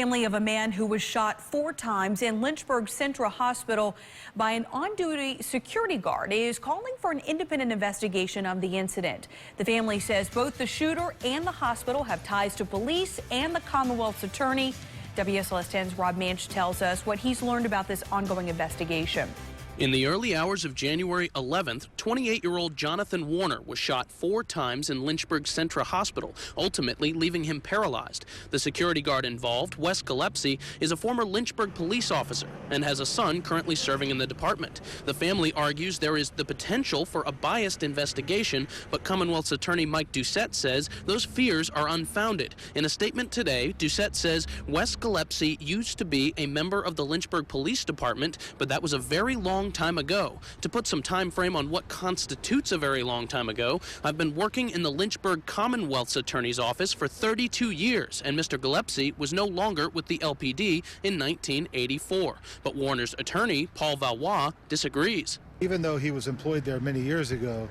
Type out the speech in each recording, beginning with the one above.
family of a man who was shot 4 times in Lynchburg Central Hospital by an on-duty security guard is calling for an independent investigation of the incident. The family says both the shooter and the hospital have ties to police and the Commonwealth's attorney. WSLS 10's Rob Manch tells us what he's learned about this ongoing investigation. In the early hours of January 11th, 28-year-old Jonathan Warner was shot 4 times in Lynchburg Central Hospital, ultimately leaving him paralyzed. The security guard involved, Wes Gillespie, is a former Lynchburg police officer and has a son currently serving in the department. The family argues there is the potential for a biased investigation, but Commonwealth's attorney Mike Doucette says those fears are unfounded. In a statement today, Doucette says Wes Gillespie used to be a member of the Lynchburg Police Department, but that was a very long time ago. To put some time frame on what constitutes a very long time ago, I've been working in the Lynchburg Commonwealth's attorney's office for 32 years, and Mr. Gillespie was no longer with the LPD in 1984. But Warner's attorney, Paul Valois, disagrees. Even though he was employed there many years ago,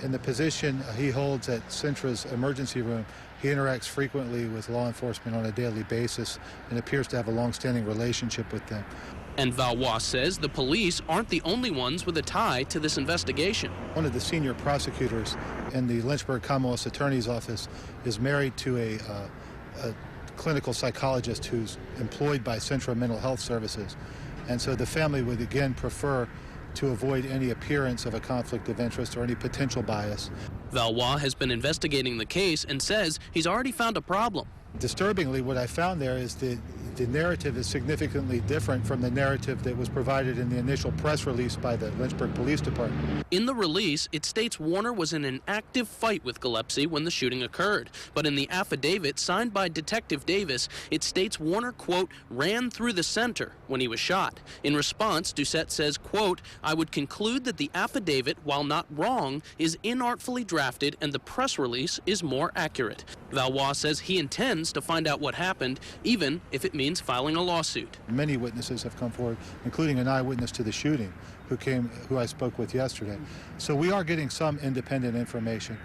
in the position he holds at Centra's emergency room, he interacts frequently with law enforcement on a daily basis and appears to have a long-standing relationship with them. And Valois says the police aren't the only ones with a tie to this investigation. One of the senior prosecutors in the Lynchburg Commonwealth's Attorney's Office is married to a clinical psychologist who's employed by Central Mental Health Services. And so the family would again prefer to avoid any appearance of a conflict of interest or any potential bias. Valois has been investigating the case and says he's already found a problem. Disturbingly, what I found there is that the narrative is significantly different from the narrative that was provided in the initial press release by the Lynchburg Police Department. In the release, it states Warner was in an active fight with Gillespie when the shooting occurred. But in the affidavit signed by Detective Davis, it states Warner, quote, ran through the center when he was shot. In response, Doucette says, quote, I would conclude that the affidavit, while not wrong, is inartfully drafted and the press release is more accurate. Valois says he intends to find out what happened, even if it means filing a lawsuit. Many witnesses have come forward, including an eyewitness to the shooting who I spoke with yesterday. So we are getting some independent information.